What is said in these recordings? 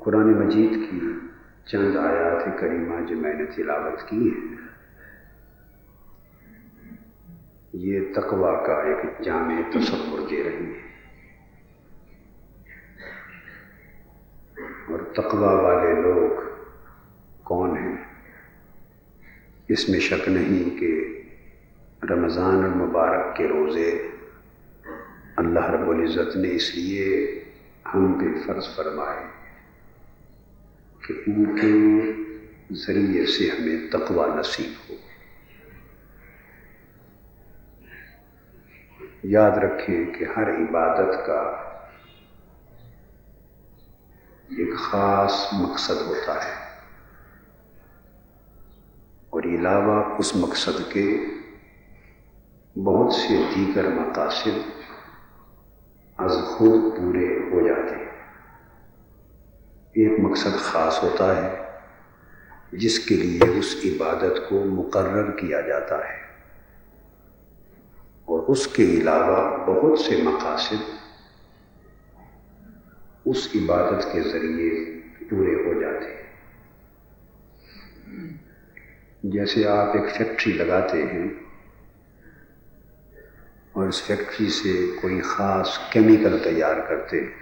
قرآن مجید کی چند آیات کریمہ جو میں نے تلاوت کی ہیں، یہ تقویٰ کا ایک جامع تصور دے رہی ہے، اور تقویٰ والے لوگ کون ہیں؟ اس میں شک نہیں کہ رمضان المبارک کے روزے اللہ رب العزت نے اس لیے ہم پہ فرض فرمائے کہ ان کے ذریعے سے ہمیں تقویٰ نصیب ہو۔ یاد رکھیں کہ ہر عبادت کا ایک خاص مقصد ہوتا ہے، اور علاوہ اس مقصد کے بہت سے دیگر مقاصد از خود پورے ہو جاتے ہیں۔ ایک مقصد خاص ہوتا ہے جس کے لیے اس عبادت کو مقرر کیا جاتا ہے، اور اس کے علاوہ بہت سے مقاصد اس عبادت کے ذریعے پورے ہو جاتے ہیں۔ جیسے آپ ایک فیکٹری لگاتے ہیں اور اس فیکٹری سے کوئی خاص کیمیکل تیار کرتے ہیں،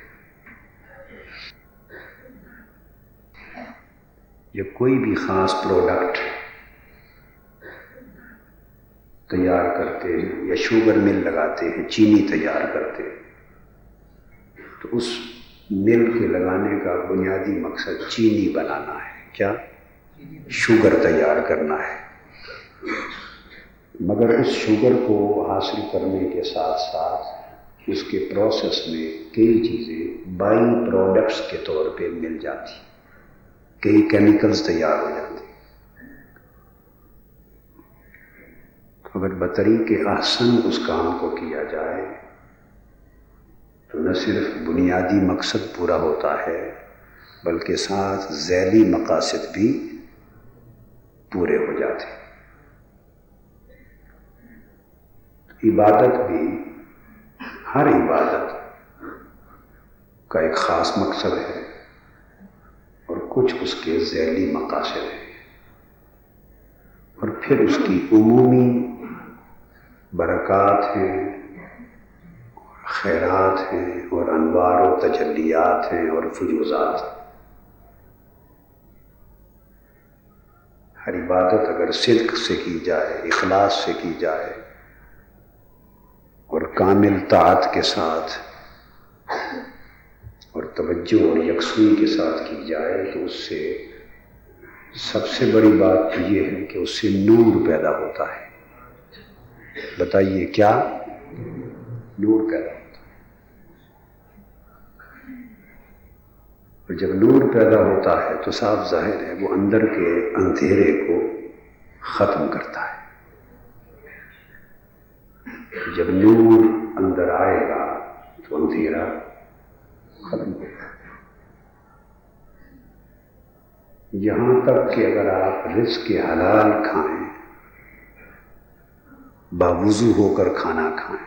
یا کوئی بھی خاص پروڈکٹ تیار کرتے ہیں، یا شوگر مل لگاتے ہیں، چینی تیار کرتے ہیں، تو اس مل کے لگانے کا بنیادی مقصد چینی بنانا ہے، کیا؟ شوگر تیار کرنا ہے۔ مگر اس شوگر کو حاصل کرنے کے ساتھ ساتھ اس کے پروسیس میں کئی چیزیں بائی پروڈکٹس کے طور پہ مل جاتی، کئی کیمیکلز تیار ہو جاتے۔ اگر بطریق احسن اس کام کو کیا جائے تو نہ صرف بنیادی مقصد پورا ہوتا ہے بلکہ ساتھ ذیلی مقاصد بھی پورے ہو جاتے۔ عبادت بھی، ہر عبادت کا ایک خاص مقصد ہے اور کچھ اس کے ذیلی مقاصد ہیں، اور پھر اس کی عمومی برکات ہیں، خیرات ہیں، اور انوار و تجلیات ہیں اور فیوضات۔ ہر عبادت اگر صدق سے کی جائے، اخلاص سے کی جائے اور کامل طاعت کے ساتھ اور توجہ اور یکسوئی کے ساتھ کی جائے تو اس سے سب سے بڑی بات تو یہ ہے کہ اس سے نور پیدا ہوتا ہے۔ بتائیے کیا؟ نور پیدا ہوتا ہے۔ اور جب نور پیدا ہوتا ہے تو صاف ظاہر ہے وہ اندر کے اندھیرے کو ختم کرتا ہے۔ جب نور اندر آئے گا تو اندھیرا ختم ہوگا۔ یہاں تک کہ اگر آپ رزق کے حلال کھائیں، باوضو ہو کر کھانا کھائیں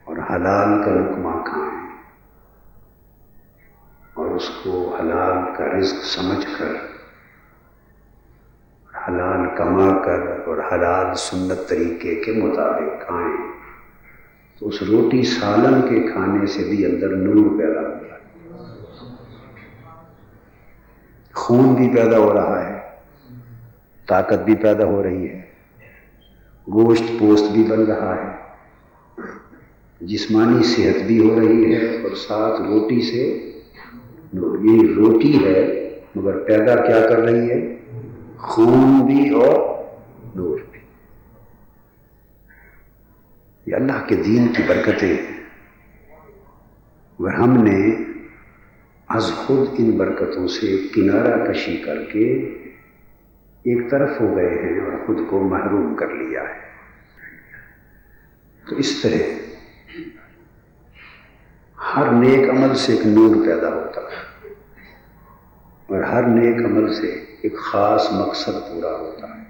اور حلال کا لقمہ کھائیں اور اس کو حلال کا رزق سمجھ کر حلال کما کر اور حلال سنت طریقے کے مطابق کھائیں تو اس روٹی سالن کے کھانے سے بھی اندر نور پیدا ہوتا ہے، خون بھی پیدا ہو رہا ہے، طاقت بھی پیدا ہو رہی ہے، گوشت پوست بھی بن رہا ہے، جسمانی صحت بھی ہو رہی ہے اور ساتھ روٹی سے نور۔ یہ روٹی ہے مگر پیدا کیا کر رہی ہے؟ خون بھی اور نور بھی۔ یہ اللہ کے دین کی برکتیں ہیں۔ اگر ہم نے از خود ان برکتوں سے کنارہ کشی کر کے ایک طرف ہو گئے ہیں اور خود کو محروم کر لیا ہے، تو اس طرح ہر نیک عمل سے ایک نور پیدا ہوتا ہے اور ہر نیک عمل سے ایک خاص مقصد پورا ہوتا ہے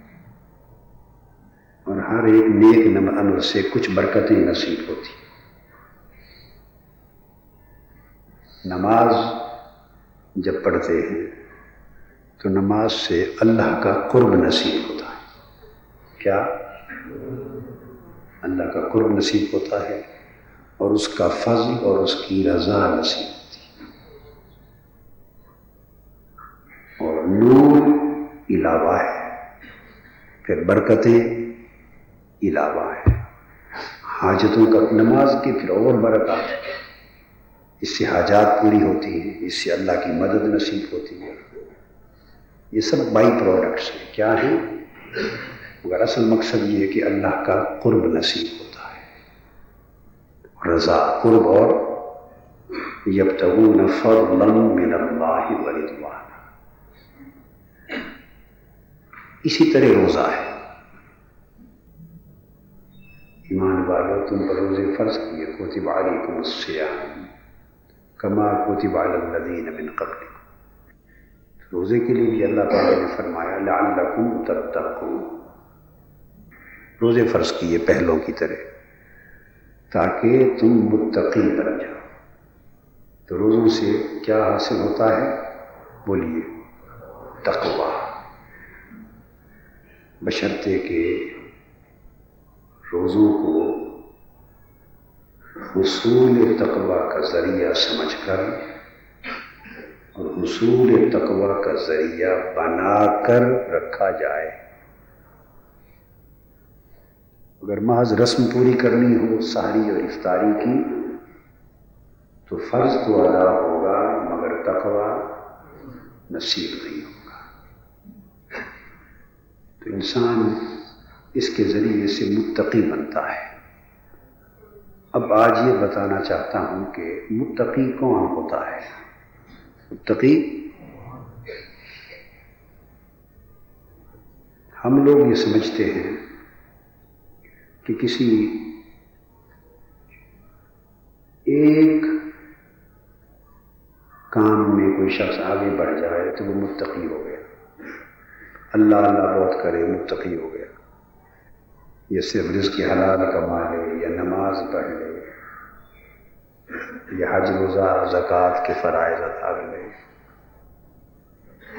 اور ہر ایک نیک عمل سے کچھ برکتیں نصیب ہوتی ہیں۔ نماز جب پڑھتے ہیں تو نماز سے اللہ کا قرب نصیب ہوتا ہے۔ کیا؟ اللہ کا قرب نصیب ہوتا ہے اور اس کا فضل اور اس کی رضا نصیب ہوتی ہے۔ اور نور علاوہ ہے، پھر برکتیں علاوہ ہے، حاجتوں کا نماز کی پھر اور برکات ہے، اس سے حاجات پوری ہوتی ہیں، اس سے اللہ کی مدد نصیب ہوتی ہے۔ یہ سب بائی پروڈکٹس ہیں، کیا ہیں؟ مگر اصل مقصد یہ ہے کہ اللہ کا قرب نصیب ہوتا ہے، رضا، قرب، اور یبتغون فضلا من اللہ ورضوانا۔ اسی طرح روزہ ہے۔ ایمان والو تم پر روزے فرض کیے، کتب علیکم الصیام کما کتب علی الذین من قبلکم۔ روزے کے لیے بھی اللہ تعالیٰ نے فرمایا لعلکم تتقون، روزے فرض کیے پہلوں کی طرح تاکہ تم متقی بن جاؤ۔ تو روزوں سے کیا حاصل ہوتا ہے؟ بولیے، تقوی، بشرطے کہ روزوں کو حصول تقوی کا ذریعہ سمجھ کر اور حصول تقوی کا ذریعہ بنا کر رکھا جائے۔ اگر محض رسم پوری کرنی ہو سحری اور افطاری کی تو فرض تو ادا ہوگا مگر تقوی نصیب نہیں ہوگا۔ تو انسان اس کے ذریعے سے متقی بنتا ہے۔ اب آج یہ بتانا چاہتا ہوں کہ متقی کون ہوتا ہے؟ متقی، ہم لوگ یہ سمجھتے ہیں کہ کسی ایک کام میں کوئی شخص آگے بڑھ جائے تو وہ متقی ہو گیا، اللہ اللہ بہت کرے متقی ہو گیا، یہ صرف رزق حلال کما لے یا نماز پڑھ لے یا حج روزہ زکوٰۃ کے فرائض ادا کر لے،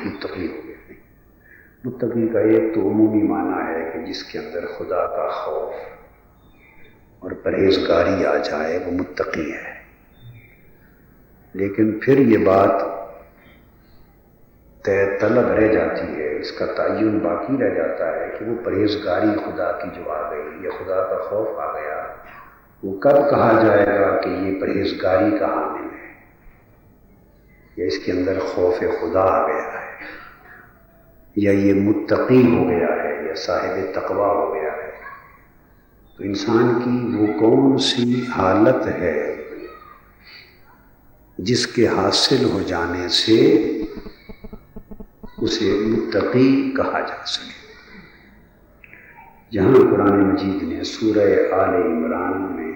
متقی ہو گیا۔ نہیں، متقی کا ایک تو عمومی معنی ہے کہ جس کے اندر خدا کا خوف اور پرہیزگاری آ جائے وہ متقی ہے۔ لیکن پھر یہ بات طلب رہ جاتی ہے، اس کا تعین باقی رہ جاتا ہے کہ وہ پرہیزگاری خدا کی جو آ گئی یا خدا کا خوف آ گیا، وہ کب کہا جائے گا کہ یہ پرہیزگاری کا حامل ہے یا اس کے اندر خوف خدا آ گیا ہے یا یہ متقی ہو گیا ہے یا صاحب تقوی ہو گیا ہے۔ تو انسان کی وہ کون سی حالت ہے جس کے حاصل ہو جانے سے اسے متقی کہا جا سکے؟ جہاں قرآن مجید نے سورہ آل عمران میں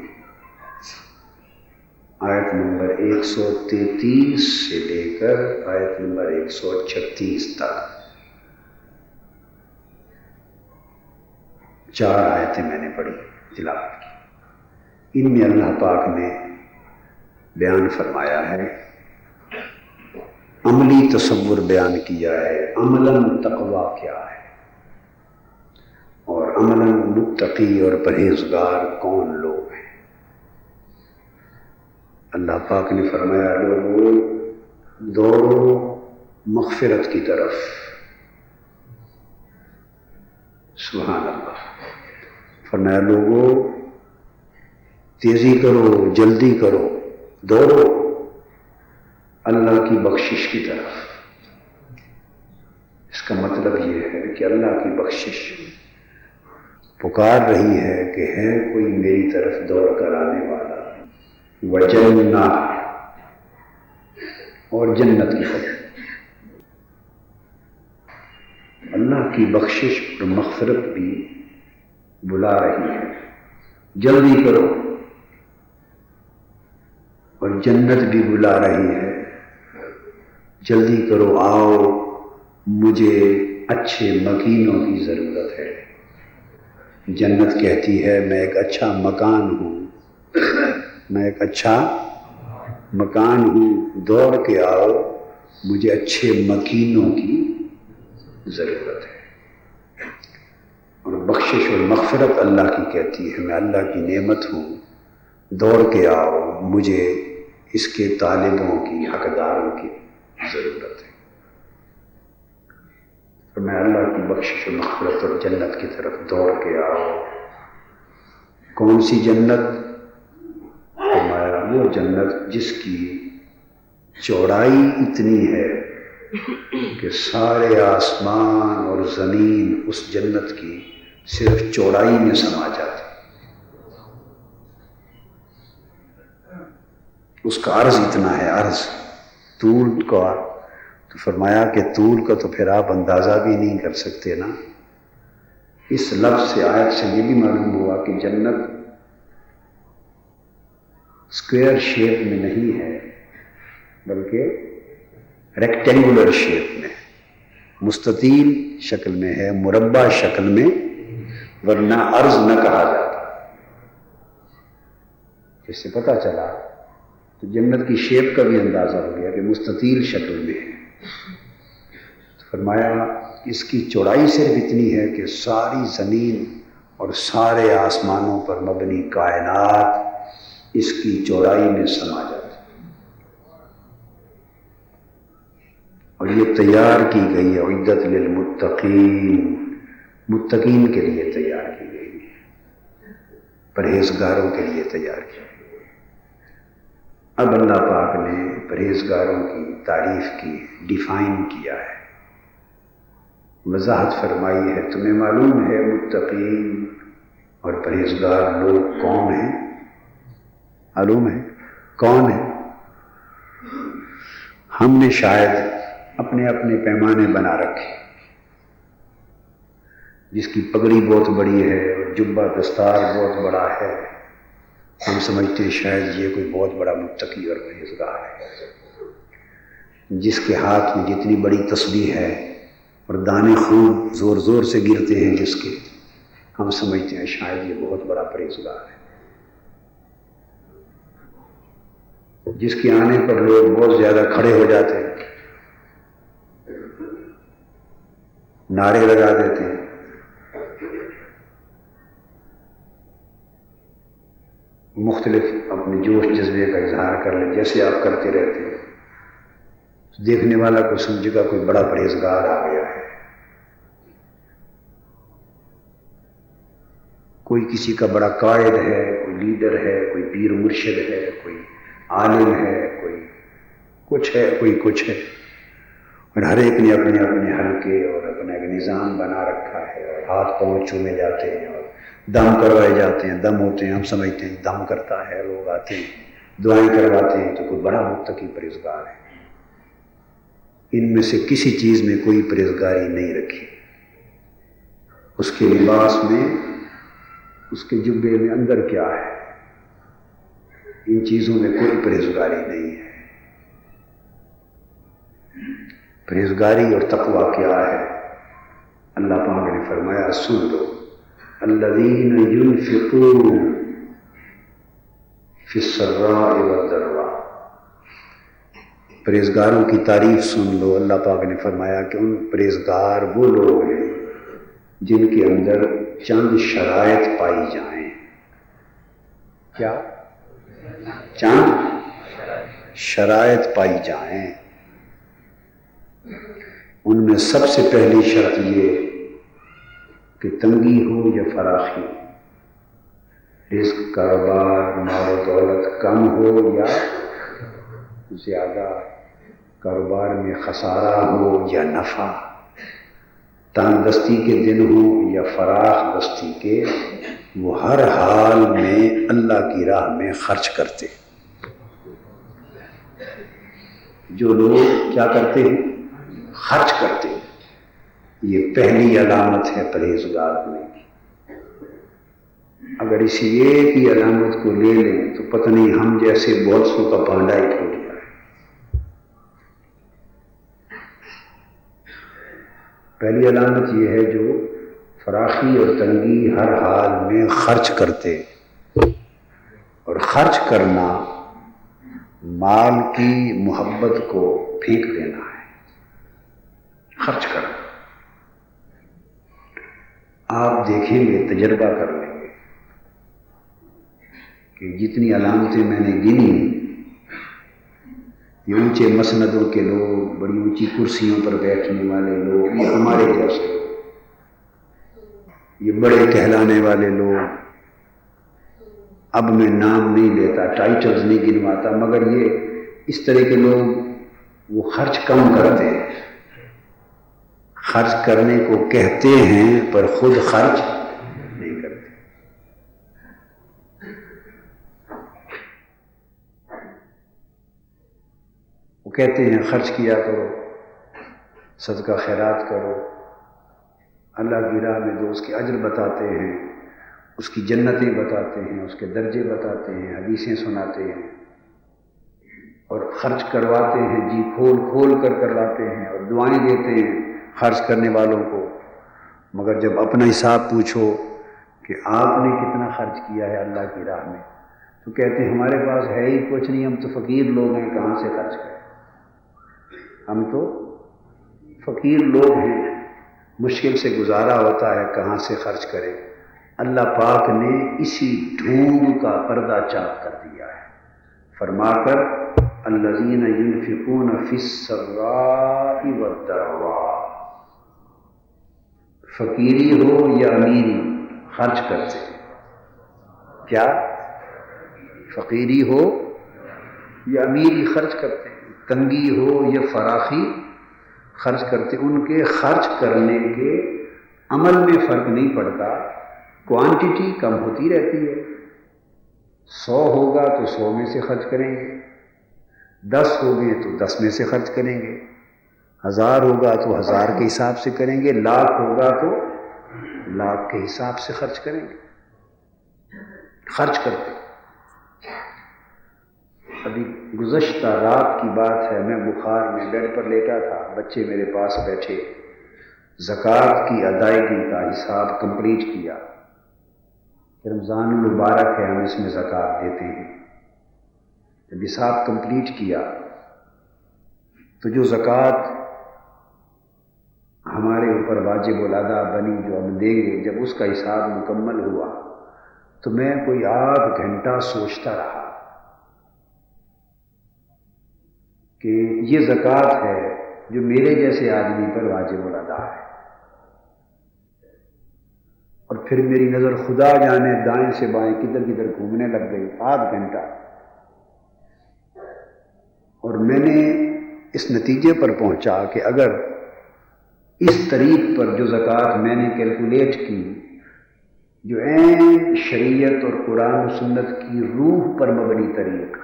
آیت نمبر 133 سے لے کر آیت نمبر 136 تک 4 آیتیں میں نے پڑھی، تلاوت کی، ان میں اللہ پاک نے بیان فرمایا ہے، عملی تصور بیان کیا ہے، عملاً تقویٰ کیا ہے اور عملاً متقی اور پرہیزگار کون لوگ ہیں۔ اللہ پاک نے فرمایا لوگوں دوڑو مغفرت کی طرف، سبحان اللہ، فرمایا لوگوں تیزی کرو، جلدی کرو، دوڑو اللہ کی بخشش کی طرف۔ اس کا مطلب یہ ہے کہ اللہ کی بخشش پکار رہی ہے کہ ہے کوئی میری طرف دوڑ کر آنے والا، وجنہ، اور جنت کی طرف۔ اللہ کی بخشش اور مغفرت بھی بلا رہی ہے، جلدی کرو، اور جنت بھی بلا رہی ہے، جلدی کرو، آؤ، مجھے اچھے مکینوں کی ضرورت ہے۔ جنت کہتی ہے میں ایک اچھا مکان ہوں، میں ایک اچھا مکان ہوں، دوڑ کے آؤ، مجھے اچھے مکینوں کی ضرورت ہے۔ اور بخشش اور مغفرت اللہ کی کہتی ہے میں اللہ کی نعمت ہوں، دوڑ کے آؤ، مجھے اس کے طالبوں کی، حقداروں کی ضرورت ہے۔ اور میں اللہ کی بخشش و مغفرت اور جنت کی طرف دوڑ کے آؤ۔ کون سی جنت؟ فرمایا وہ جنت جس کی چوڑائی اتنی ہے کہ سارے آسمان اور زمین اس جنت کی صرف چوڑائی میں سما جاتے، اس کا عرض اتنا ہے، عرض طول کا، تو فرمایا کہ طول کا تو پھر آپ اندازہ بھی نہیں کر سکتے نا۔ اس لفظ سے، آیت سے یہ بھی معلوم ہوا کہ جنت اسکوائر شیپ میں نہیں ہے بلکہ ریکٹینگولر شیپ میں، مستطیل شکل میں ہے، مربع شکل میں، ورنہ عرض نہ کہا جاتا۔ اس سے پتہ چلا تو جنت کی شیپ کا بھی اندازہ ہو گیا کہ مستطیل شکل میں ہے۔ فرمایا اس کی چوڑائی صرف اتنی ہے کہ ساری زمین اور سارے آسمانوں پر مبنی کائنات اس کی چوڑائی میں سما جاتی، اور یہ تیار کی گئی ہے، اعدت للمتقین، متقین کے لیے تیار کی گئی ہے، پرہیزگاروں کے لیے تیار کی گئی۔ اب اللہ پاک نے پرہیزگاروں کی تعریف کی، ڈیفائن کیا ہے، وضاحت فرمائی ہے۔ تمہیں معلوم ہے متقین اور پرہیزگار لوگ کون ہیں؟ معلوم ہے کون ہیں؟ ہم نے شاید اپنے اپنے پیمانے بنا رکھے، جس کی پگڑی بہت بڑی ہے اور جبہ دستار بہت بڑا ہے، ہم سمجھتے ہیں شاید یہ کوئی بہت بڑا متقی اور پرہیزگار ہے۔ جس کے ہاتھ میں جتنی بڑی تسبیح ہے اور دانے خون زور زور سے گرتے ہیں جس کے، ہم سمجھتے ہیں شاید یہ بہت بڑا پرہیزگار ہے۔ جس کے آنے پر لوگ بہت زیادہ کھڑے ہو جاتے ہیں، نعرے لگا دیتے ہیں، مختلف اپنے جوش جذبے کا اظہار کر لیں، جیسے آپ کرتے رہتے ہیں، دیکھنے والا کو سمجھے گا کوئی بڑا پرہیزگار آ گیا ہے، کوئی کسی کا بڑا قائد ہے، کوئی لیڈر ہے، کوئی پیر مرشد ہے، کوئی عالم ہے، کوئی کچھ ہے، کوئی کچھ ہے، اور ہر ایک نے اپنے اپنے حلقے اور اپنا ایک نظام بنا رکھا ہے، اور ہاتھ پاؤں چومے جاتے ہیں اور دم کروائے جاتے ہیں، دم ہوتے ہیں، ہم سمجھتے ہیں دم کرتا ہے، لوگ آتے ہیں دعائیں کرواتے ہیں تو کوئی بڑا متقی پرہیزگار ہے۔ ان میں سے کسی چیز میں کوئی پرہیزگاری نہیں رکھی، اس کے لباس میں، اس کے جبے میں اندر کیا ہے، ان چیزوں میں کوئی پرہیزگاری نہیں ہے۔ پرہیزگاری اور تقویٰ کیا ہے؟ اللہ پاک نے فرمایا، سن لو، الذین ينفقون فی السراء والضراء، پرہیزگاروں کی تعریف سن لو۔ اللہ پاک نے فرمایا کہ ان پرہیزگار وہ لوگ ہیں جن کے اندر چند شرائط پائی جائیں۔ کیا؟ چند شرائط پائی جائیں۔ ان میں سب سے پہلی شرط یہ کہ تنگی ہو یا فراخی، رزق، کاروبار، مال و دولت کم ہو یا زیادہ، کاروبار میں خسارہ ہو یا نفع، تنگ دستی کے دن ہوں یا فراخ دستی کے، وہ ہر حال میں اللہ کی راہ میں خرچ کرتے۔ جو لوگ کیا کرتے ہیں؟ خرچ کرتے ہیں۔ یہ پہلی علامت ہے پرہیزگار ہونے کی۔ اگر اسی ایک ہی علامت کو لے لیں تو پتہ نہیں ہم جیسے بہت سو کا پانڈا ہی ٹوٹ جائے۔ پہلی علامت یہ ہے جو فراخی اور تنگی ہر حال میں خرچ کرتے، اور خرچ کرنا مال کی محبت کو پھینک دینا ہے۔ خرچ کرنا، آپ دیکھیں گے، تجربہ کر لیں گے کہ جتنی علامتیں میں نے گنی، یہ اونچے مسندوں کے لوگ، بڑی اونچی کرسیوں پر بیٹھنے والے لوگ، یہ ہمارے جیسے لوگ، یہ بڑے کہلانے والے لوگ، اب میں نام نہیں لیتا، ٹائٹلز نہیں گنواتا، مگر یہ اس طرح کے لوگ وہ خرچ کم کرتے ہیں، خرچ کرنے کو کہتے ہیں پر خود خرچ نہیں کرتے۔ وہ کہتے ہیں خرچ کیا کرو، صدقہ خیرات کرو، اللہ کی راہ میں دو، اس کے اجر بتاتے ہیں، اس کی جنتیں بتاتے ہیں، اس کے درجے بتاتے ہیں، حدیثیں سناتے ہیں، اور خرچ کرواتے ہیں، جی کھول کھول کر کرواتے ہیں، اور دعائیں دیتے ہیں خرچ کرنے والوں کو۔ مگر جب اپنا حساب پوچھو کہ آپ نے کتنا خرچ کیا ہے اللہ کی راہ میں، تو کہتے ہیں ہمارے پاس ہے ہی کچھ نہیں، ہم تو فقیر لوگ ہیں، کہاں سے خرچ کریں، ہم تو فقیر لوگ ہیں، مشکل سے گزارا ہوتا ہے، کہاں سے خرچ کریں۔ اللہ پاک نے اسی ڈھونگ کا پردہ چاک کر دیا ہے، فرما کر الذین ينفقون فی السراء والضراء، فقیری ہو یا امیری خرچ کرتے ہیں۔ کیا؟ فقیری ہو یا امیری خرچ کرتے ہیں، تنگی ہو یا فراخی خرچ کرتے۔ ان کے خرچ کرنے کے عمل میں فرق نہیں پڑتا، کوانٹٹی کم ہوتی رہتی ہے، 100 ہوگا تو 100 میں سے خرچ کریں گے، 10 ہو گئے تو 10 میں سے خرچ کریں گے، 1000 ہوگا تو 1000 کے حساب سے کریں گے، 1,00,000 ہوگا تو 1,00,000 کے حساب سے خرچ کریں گے۔ خرچ کرتے۔ ابھی گزشتہ رات کی بات ہے، میں بخار میں بیڈ پر لیٹا تھا، بچے میرے پاس بیٹھے، زکوٰۃ کی ادائیگی کا حساب کمپلیٹ کیا کہ رمضان المبارک ہے، ہم اس میں زکوٰۃ دیتے ہیں۔ جب حساب کمپلیٹ کیا تو جو زکوٰۃ ہمارے اوپر واجب الادا بنی، جو ہم دیں گے، جب اس کا حساب مکمل ہوا تو میں کوئی آدھ گھنٹہ سوچتا رہا کہ یہ زکوٰۃ ہے جو میرے جیسے آدمی پر واجب الادا ہے، اور پھر میری نظر خدا جانے دائیں سے بائیں کدھر کدھر گھومنے لگ گئی آدھ گھنٹہ، اور میں نے اس نتیجے پر پہنچا کہ اگر اس طریق پر جو زکوٰۃ میں نے کیلکولیٹ کی، جو عین شریعت اور قرآن و سنت کی روح پر مبنی طریق،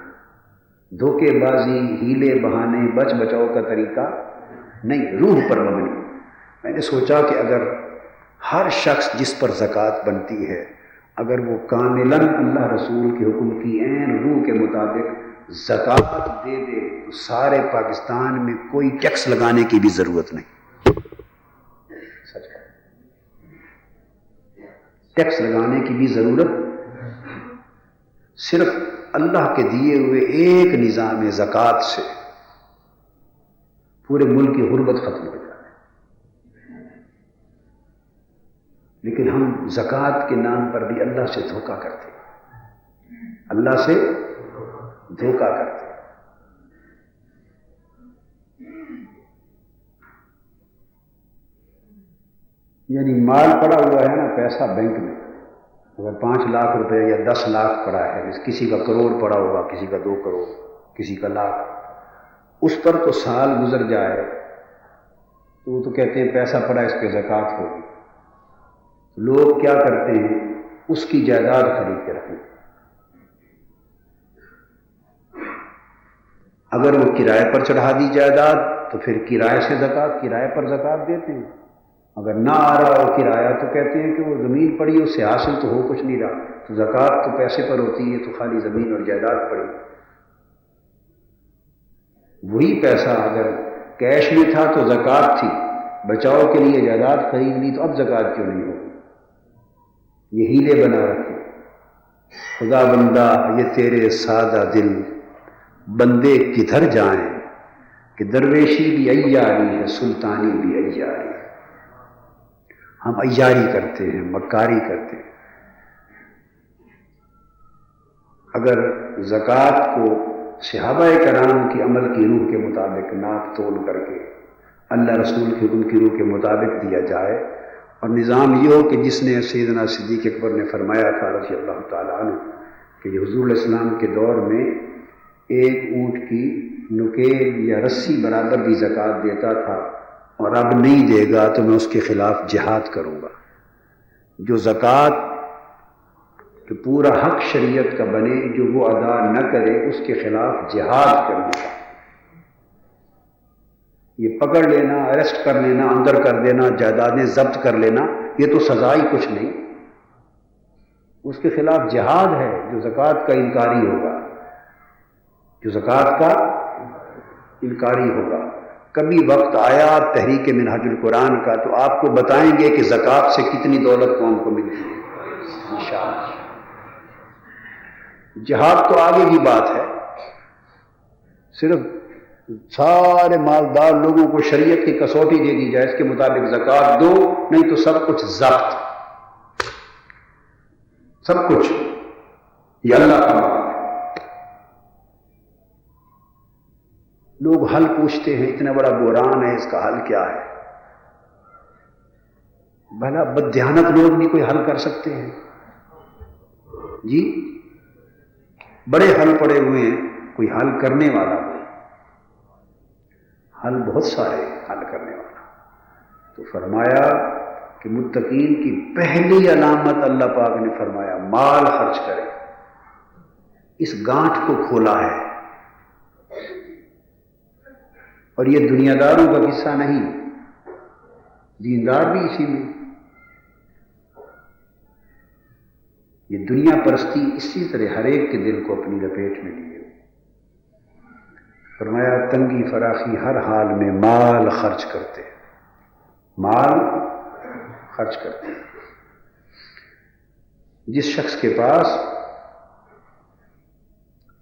دھوکے بازی، ہیلے بہانے، بچ بچاؤ کا طریقہ نہیں، روح پر مبنی، میں نے سوچا کہ اگر ہر شخص جس پر زکوٰۃ بنتی ہے اگر وہ کاملاً اللہ رسول کے حکم کی عین روح کے مطابق زکوٰۃ دے دے تو سارے پاکستان میں کوئی ٹیکس لگانے کی بھی ضرورت نہیں، سچ ہے، ٹیکس لگانے کی بھی ضرورت، صرف اللہ کے دیے ہوئے ایک نظام زکوٰۃ سے پورے ملک کی غربت ختم ہو جائے۔ لیکن ہم زکوٰۃ کے نام پر بھی اللہ سے دھوکہ کرتے ہیں، اللہ سے دھوکہ کرتے ہیں۔ یعنی مال پڑا ہوا ہے نا، پیسہ بینک میں، اگر 5 لاکھ روپے یا 10 لاکھ پڑا ہے، کسی کا کروڑ پڑا ہوگا، کسی کا 2 کروڑ، کسی کا لاکھ، اس پر تو سال گزر جائے تو وہ تو کہتے ہیں پیسہ پڑا اس پہ زکوٰۃ ہوگی۔ لوگ کیا کرتے ہیں، اس کی جائیداد خرید کے رکھیں، اگر وہ کرائے پر چڑھا دی جائیداد تو پھر کرائے سے زکوٰۃ، کرائے پر زکوٰۃ دیتے ہیں، اگر نہ آ رہا ہو کرایہ تو کہتے ہیں کہ وہ زمین پڑی اس سے حاصل تو ہو کچھ نہیں رہا، تو زکوٰۃ تو پیسے پر ہوتی ہے، تو خالی زمین اور جائیداد پڑی۔ وہی پیسہ اگر کیش میں تھا تو زکوٰۃ تھی، بچاؤ کے لیے جائیداد خرید لی تو اب زکوٰۃ کیوں نہیں ہوگی؟ یہ ہیلے بنا رکھے۔ خدا بندہ یہ تیرے سادہ دل بندے کدھر جائیں کہ درویشی بھی عیاری ہے، سلطانی بھی عیاری ہے۔ ہم عیاری کرتے ہیں، مکاری کرتے ہیں۔ اگر زکوٰۃ کو صحابہ کرام کی عمل کی روح کے مطابق ناپ تول کر کے اللہ رسول کے حکم کی روح کے مطابق دیا جائے، اور نظام یہ ہو کہ جس نے سیدنا صدیق اکبر نے فرمایا تھا رضی اللہ تعالیٰ عنہ کہ یہ حضور علیہ السلام کے دور میں ایک اونٹ کی نکیل یا رسی برابر بھی زکوٰۃ دیتا تھا، اور اب نہیں دے گا تو میں اس کے خلاف جہاد کروں گا۔ جو زکوٰۃ جو پورا حق شریعت کا بنے، جو وہ ادا نہ کرے اس کے خلاف جہاد کروں گا۔ یہ پکڑ لینا، اریسٹ کر لینا، اندر کر دینا، جائیدادیں ضبط کر لینا، یہ تو سزا ہی کچھ نہیں، اس کے خلاف جہاد ہے جو زکوٰۃ کا انکاری ہوگا، جو زکوٰۃ کا انکاری ہوگا۔ کبھی وقت آیا تحریک منہاج القرآن کا تو آپ کو بتائیں گے کہ زکوٰۃ سے کتنی دولت قوم کو ملتی ہے انشاءاللہ۔ جہاد تو آگے کی بات ہے، صرف سارے مالدار لوگوں کو شریعت کی کسوٹی دے دی جائے، اس کے مطابق زکوٰۃ دو، نہیں تو سب کچھ ضبط، سب کچھ یہ اللہ کا معاملہ ہے۔ لوگ حل پوچھتے ہیں، اتنا بڑا بحران ہے، اس کا حل کیا ہے؟ بھلا بددھیانت لوگ نہیں کوئی حل کر سکتے ہیں؟ جی بڑے حل پڑے ہوئے ہیں، کوئی حل کرنے والا ہو، حل بہت سارے حل کرنے والا۔ تو فرمایا کہ متقین کی پہلی علامت اللہ پاک نے فرمایا مال خرچ کرے، اس گانٹھ کو کھولا ہے، اور یہ دنیا داروں کا قصہ نہیں، دیندار بھی اسی میں، یہ دنیا پرستی اسی طرح ہر ایک کے دل کو اپنی لپیٹ میں لیے۔ فرمایا تنگی فراخی ہر حال میں مال خرچ کرتے، مال خرچ کرتے۔ جس شخص کے پاس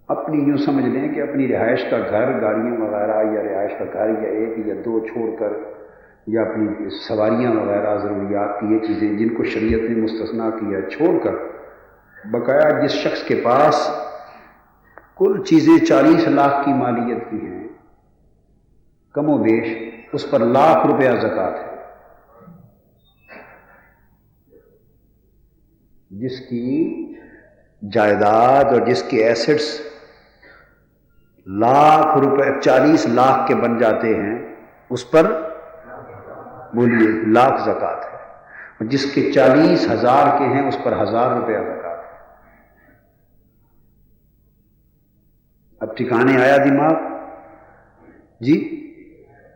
اپنی یوں سمجھ لیں کہ اپنی رہائش کا گھر، گاڑیاں وغیرہ، یا رہائش کا گھر یا ایک یا دو چھوڑ کر، یا اپنی سواریاں وغیرہ ضروریات کی یہ چیزیں جن کو شریعت نے مستثنا کیا چھوڑ کر، بقایا جس شخص کے پاس کل چیزیں 40 لاکھ کی مالیت کی ہیں، کم و بیش اس پر ₹1,00,000 زکوٰۃ ہے. جس کی جائیداد اور جس کے ایسٹس ₹1,00,000 40 لاکھ کے بن جاتے ہیں اس پر بولیے $1,00,000 زکوٰۃ ہے. اور جس کے 40,000 کے ہیں اس پر ₹1,000 زکوٰۃ ہے. اب ٹھکانے آیا دماغ؟ جی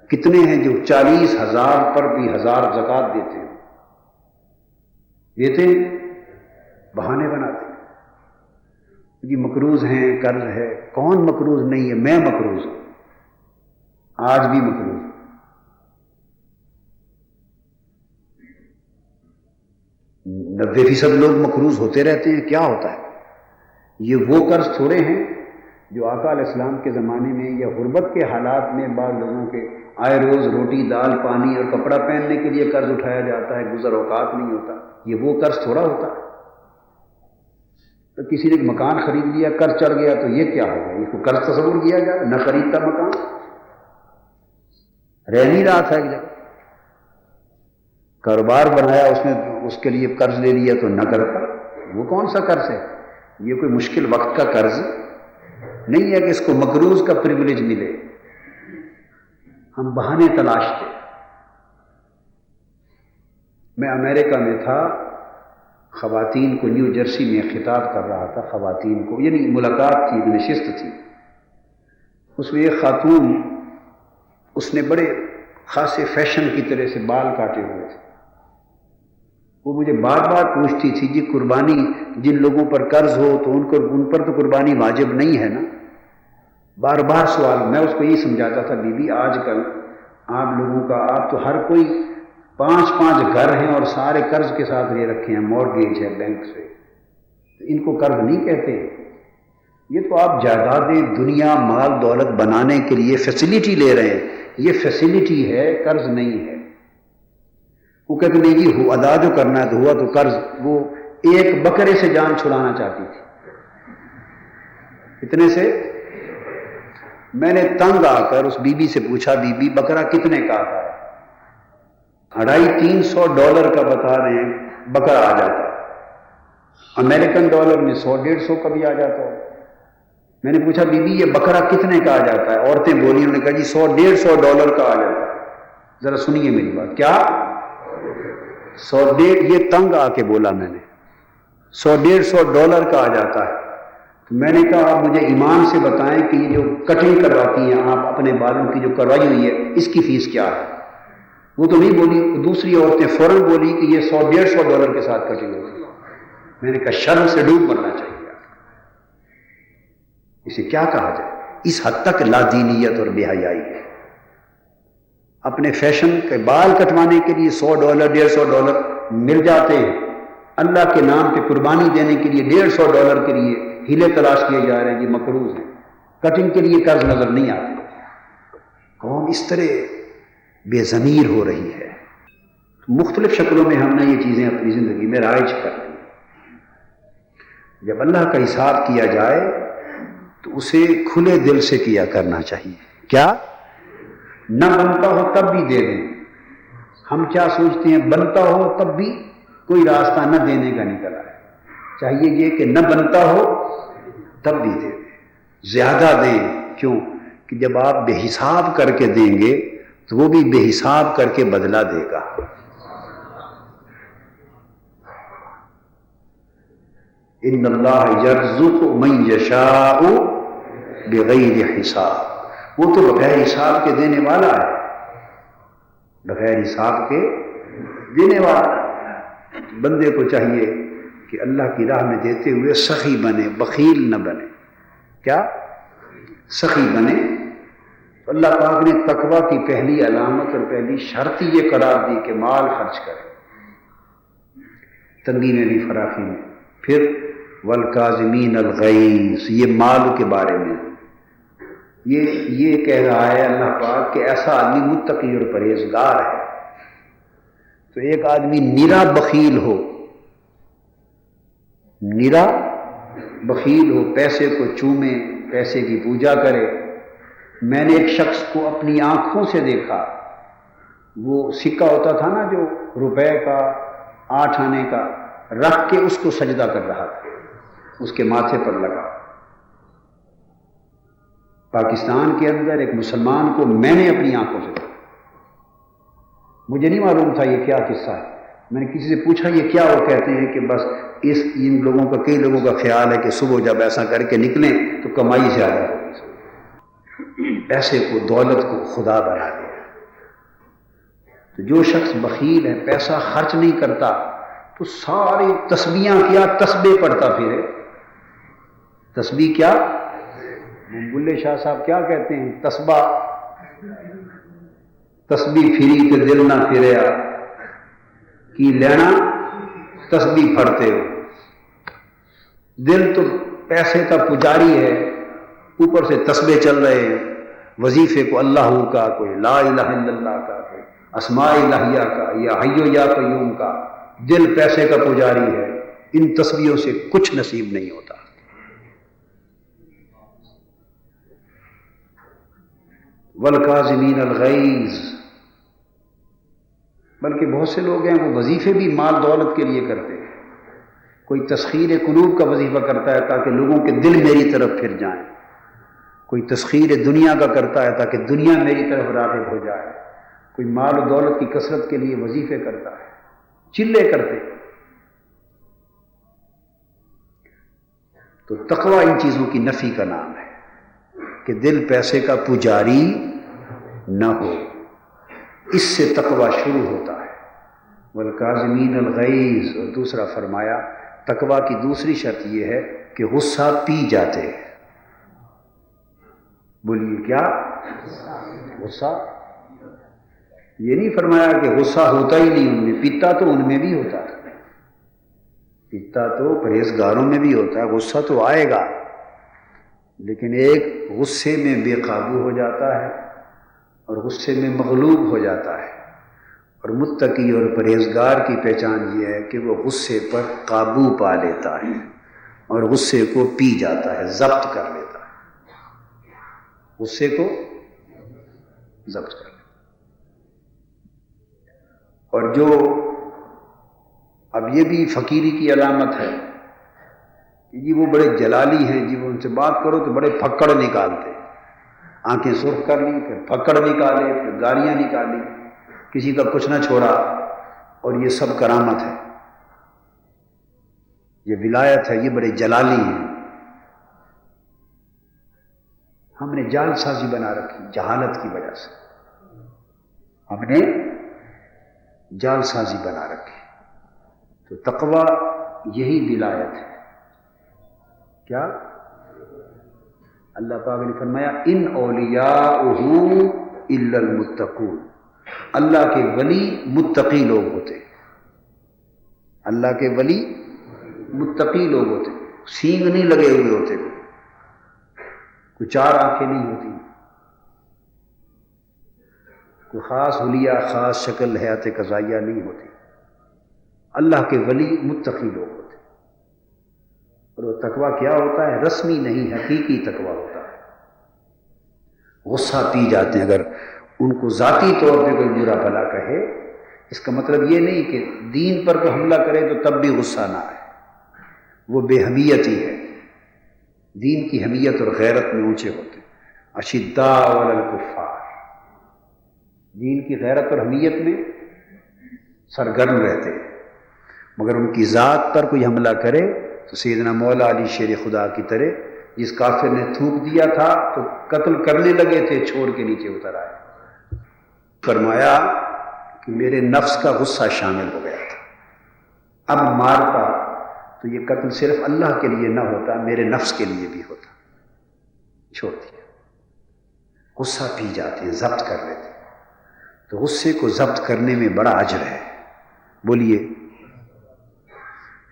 کتنے ہیں جو 40,000 پر بھی 1,000 زکوٰۃ دیتے ہیں؟ دیتے ہیں، بہانے بناتے ہیں جی مقروض ہیں، قرض ہے. کون مقروض نہیں ہے؟ میں مقروض ہوں، آج بھی مقروض ہوں. 90% لوگ مقروض ہوتے رہتے ہیں. کیا ہوتا ہے؟ یہ وہ قرض تھوڑے ہیں جو آقا علیہ السلام کے زمانے میں یا غربت کے حالات میں بعض لوگوں کے آئے روز روٹی دال پانی اور کپڑا پہننے کے لیے قرض اٹھایا جاتا ہے، گزر اوقات نہیں ہوتا. یہ وہ قرض تھوڑا ہوتا ہے. تو کسی نے ایک مکان خرید لیا، قرض چڑھ گیا تو یہ کیا ہوگا؟ اس کو قرض تصور کیا جائے؟ نہ خریدتا مکان، رہ نہیں رہا تھا ایک جگہ. کاروبار بنایا اس نے، اس کے لیے قرض لے لیا تو نہ کرتا. وہ کون سا قرض ہے؟ یہ کوئی مشکل وقت کا قرض نہیں ہے کہ اس کو مقروض کا پریویلیج ملے. ہم بہانے تلاشتے. میں امریکہ میں تھا، خواتین کو نیو جرسی میں خطاب کر رہا تھا. خواتین کو یعنی ملاقات تھی، نشست تھی. اس میں ایک خاتون، اس نے بڑے خاصے فیشن کی طرح سے بال کاٹے ہوئے تھے. وہ مجھے بار بار پوچھتی تھی جی قربانی جن لوگوں پر قرض ہو تو ان پر تو قربانی واجب نہیں ہے نا. بار بار سوال. میں اس کو یہی سمجھاتا تھا بی بی آج کل آپ لوگوں کا، آپ تو ہر کوئی 5 گھر ہیں اور سارے قرض کے ساتھ لے رکھے ہیں، مورگیج ہے بینک سے، تو ان کو قرض نہیں کہتے. یہ تو آپ جائیدادیں دنیا مال دولت بنانے کے لیے فیسلٹی لے رہے ہیں. یہ فیسلٹی ہے، قرض نہیں ہے. وہ کہتے نہیں جی ادا جو کرنا ہے تو ہوا تو قرض. وہ ایک بکرے سے جان چھڑانا چاہتی تھی. کتنے سے؟ میں نے تنگ آ کر اس بی بی سے پوچھا بی بی بکرا کتنے کا آتا ہے؟ $250-300 کا بتا رہے ہیں بکرا آ جاتا ہے. امریکن ڈالر میں 100-150 کا بھی آ جاتا ہے. میں نے پوچھا بی بی یہ بکرا کتنے کا آ جاتا ہے؟ عورتیں بولی، انہوں نے کہا جی $100-150 کا آ جاتا ہے. ذرا سنیے میری بات. کیا 100-150؟ یہ تنگ آ کے بولا میں نے. $100-150 کا آ جاتا ہے. تو میں نے کہا آپ مجھے ایمان سے بتائیں کہ یہ جو کٹنگ کرواتی ہیں آپ اپنے بالوں کی جو کروائی ہوئی ہے اس کی فیس کیا ہے؟ وہ تو نہیں بولی. دوسری عورتیں فوراً بولی کہ یہ $100-150 کے ساتھ کٹنگ ہوتی ہے. میں نے کہا شرم سے ڈوب مرنا چاہیے. اسے کیا کہا جائے؟ اس حد تک لادینیت اور بے حیائی ہے. اپنے فیشن کے بال کٹوانے کے لیے $100-150 مل جاتے ہیں. اللہ کے نام پہ قربانی دینے کے لیے $150 کے لیے ہیلے تلاش کیے جا رہے ہیں جی مقروض ہیں. کٹنگ کے لیے قرض نظر نہیں آتے. قوم اس طرح بے ضمیر ہو رہی ہے. مختلف شکلوں میں ہم نے یہ چیزیں اپنی زندگی میں رائج کر لی. جب اللہ کا حساب کیا جائے تو اسے کھلے دل سے کیا کرنا چاہیے. کیا نہ بنتا ہو تب بھی دے دیں. ہم کیا سوچتے ہیں بنتا ہو تب بھی کوئی راستہ نہ دینے کا نکل آئے. چاہیے یہ کہ نہ بنتا ہو تب بھی دے دیں، زیادہ دیں. کیوں کہ جب آپ بے حساب کر کے دیں گے تو وہ بھی بے حساب کر کے بدلہ دے گا. ان اللہ یرزق من یشاء بغیر حساب. وہ تو بغیر حساب کے دینے والا ہے، بغیر حساب کے دینے والا. بندے کو چاہیے کہ اللہ کی راہ میں دیتے ہوئے سخی بنے، بخیل نہ بنے. کیا سخی بنے. اللہ پاک نے تقوی کی پہلی علامت اور پہلی شرط یہ قرار دی کہ مال خرچ کرے، تنگی میں بھی فراخی میں. پھر والکاظمین الغیظ، یہ مال کے بارے میں یہ کہہ رہا ہے اللہ پاک کہ ایسا آدمی متقی اور پرہیزگار ہے. تو ایک آدمی نرا بخیل ہو، نرا بخیل ہو، پیسے کو چومے، پیسے کی پوجا کرے، میں نے ایک شخص کو اپنی آنکھوں سے دیکھا، وہ سکہ ہوتا تھا نا جو روپے کا 8 آنے کا، رکھ کے اس کو سجدہ کر رہا تھا، اس کے ماتھے پر لگا۔ پاکستان کے اندر ایک مسلمان کو میں نے اپنی آنکھوں سے دیکھا، مجھے نہیں معلوم تھا یہ کیا قصہ ہے۔ میں نے کسی سے پوچھا یہ کیا؟ وہ کہتے ہیں کہ بس ان لوگوں کا، کئی لوگوں کا خیال ہے کہ صبح جب ایسا کر کے نکلیں تو کمائی زیادہ ہوگی، پیسے کو، دولت کو خدا بنا دیا۔ تو جو شخص بخیل ہے، پیسہ خرچ نہیں کرتا، تو ساری تسبیحاں کیا تسبیح پڑھتا پھرے۔ تسبیح کیا؟ بلے شاہ صاحب کیا کہتے ہیں؟ تسبیح پھری تے دل نہ پھریا، کی لینا تسبیح پڑھتے ہو۔ دل تو پیسے کا پجاری ہے، اوپر سے تسبیح چل رہے ہیں، وظیفے کو اللہ کا، کوئی لا الہ الا اللہ کا، کوئی اسماء الہیہ کا، یا حی یا قیوم کا، دل پیسے کا پجاری ہے۔ ان تسبیحوں سے کچھ نصیب نہیں ہوتا۔ والکاظمین الغیظ، بلکہ بہت سے لوگ ہیں وہ وظیفے بھی مال دولت کے لیے کرتے ہیں۔ کوئی تسخیر قلوب کا وظیفہ کرتا ہے تاکہ لوگوں کے دل میری طرف پھر جائیں، کوئی تسخیر دنیا کا کرتا ہے تاکہ دنیا میری طرف راغب ہو جائے، کوئی مال و دولت کی کثرت کے لیے وظیفے کرتا ہے، چلے کرتے۔ تو تقوی ان چیزوں کی نفی کا نام ہے کہ دل پیسے کا پجاری نہ ہو، اس سے تقوی شروع ہوتا ہے۔ والکاظمین الغیظ، اور دوسرا فرمایا تقوی کی دوسری شرط یہ ہے کہ غصہ پی جاتے ہیں۔ بولیے کیا؟ غصہ۔ یہ نہیں فرمایا کہ غصہ ہوتا ہی نہیں ان میں، پیتا تو ان میں بھی ہوتا ہے، پیتا تو پرہیزگاروں میں بھی ہوتا ہے، غصہ تو آئے گا، لیکن ایک غصے میں بے قابو ہو جاتا ہے اور غصے میں مغلوب ہو جاتا ہے۔ اور متقی اور پرہیزگار کی پہچان یہ ہے کہ وہ غصے پر قابو پا لیتا ہے اور غصے کو پی جاتا ہے، ضبط کر لیتا ہے، غصے کو ضبط کر لیتا ہے۔ اور جو اب یہ بھی فقیری کی علامت ہے کہ جی وہ بڑے جلالی ہیں، جی وہ ان سے بات کرو تو بڑے پھکڑ نکالتے، آنکھیں سرخ کر لی، پھر پھکڑ نکالے، پھر گالیاں نکالی، کسی کا کچھ نہ چھوڑا، اور یہ سب کرامت ہے، یہ ولایت ہے، یہ بڑے جلالی ہیں۔ ہم نے جال سازی بنا رکھی جہالت کی وجہ سے، ہم نے جال سازی بنا رکھی۔ تو تقوی یہی ولایت ہے۔ کیا؟ اللہ پاک نے فرمایا ان اولیاءہ الا المتقون، اللہ کے ولی متقی لوگ ہوتے ہیں، اللہ کے ولی متقی لوگ ہوتے ہیں، سینگ نہیں لگے ہوئے ہوتے، کوئی 4 آنکھیں نہیں ہوتی، کوئی خاص حلیہ، خاص شکل حیات قضائیہ نہیں ہوتی، اللہ کے ولی متقی لوگ ہوتے ہیں۔ اور وہ تقویٰ کیا ہوتا ہے؟ رسمی نہیں، حقیقی تقویٰ ہوتا ہے۔ غصہ پی جاتے ہیں، اگر ان کو ذاتی طور پہ کوئی برا بھلا کہے، اس کا مطلب یہ نہیں کہ دین پر کوئی حملہ کرے تو تب بھی غصہ نہ آئے، وہ بے حمیتی ہے، دین کی حمیت اور غیرت میں اونچے ہوتے ہیں۔ اشداء علی الکفار، دین کی غیرت اور حمیت میں سرگرم رہتے ہیں، مگر ان کی ذات پر کوئی حملہ کرے تو سیدنا مولا علی شیر خدا کی طرح، جس کافر نے تھوک دیا تھا تو قتل کرنے لگے تھے، چھوڑ کے نیچے اتر آئے، فرمایا کہ میرے نفس کا غصہ شامل ہو گیا تھا، اب مارتا تو یہ قتل صرف اللہ کے لیے نہ ہوتا، میرے نفس کے لیے بھی ہوتا، چھوڑ دیا۔ غصہ پی جاتے ہیں، ضبط کر لیتے ہیں۔ تو غصے کو ضبط کرنے میں بڑا اجر ہے۔ بولیے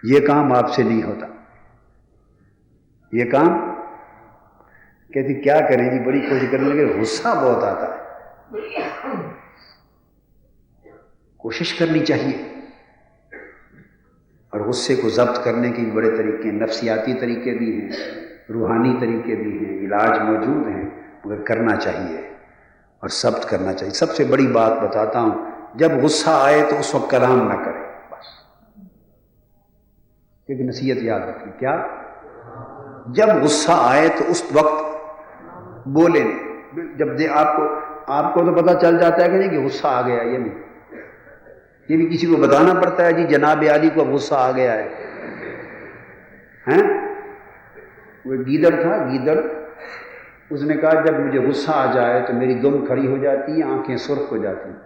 یہ کام آپ سے نہیں ہوتا، یہ کام کہتی کیا کریں جی، بڑی کوشش کرنے لگے، غصہ بہت آتا ہے، کوشش کرنی چاہیے۔ اور غصے کو ضبط کرنے کے بڑے طریقے ہیں، نفسیاتی طریقے بھی ہیں، روحانی طریقے بھی ہیں، علاج موجود ہیں۔ مگر کرنا چاہیے اور ثبت کرنا چاہیے. سب سے بڑی بات بتاتا ہوں، جب غصہ آئے تو اس وقت کلام نہ کریں، بس. ایک نصیحت یاد رکھیں، کیا؟ جب غصہ آئے تو اس وقت بولیں. جب آپ کو تو پتہ چل جاتا ہے کہ نہیں کہ غصہ آ گیا، یہ نہیں، یہ بھی کسی کو بتانا پڑتا ہے، جی جناب عالی کو غصہ آ گیا ہے. وہ گیدڑ تھا، گیدڑ، اس نے کہا جب مجھے غصہ آ جائے تو میری دم کھڑی ہو جاتی ہے، آنکھیں سرخ ہو جاتی ہیں،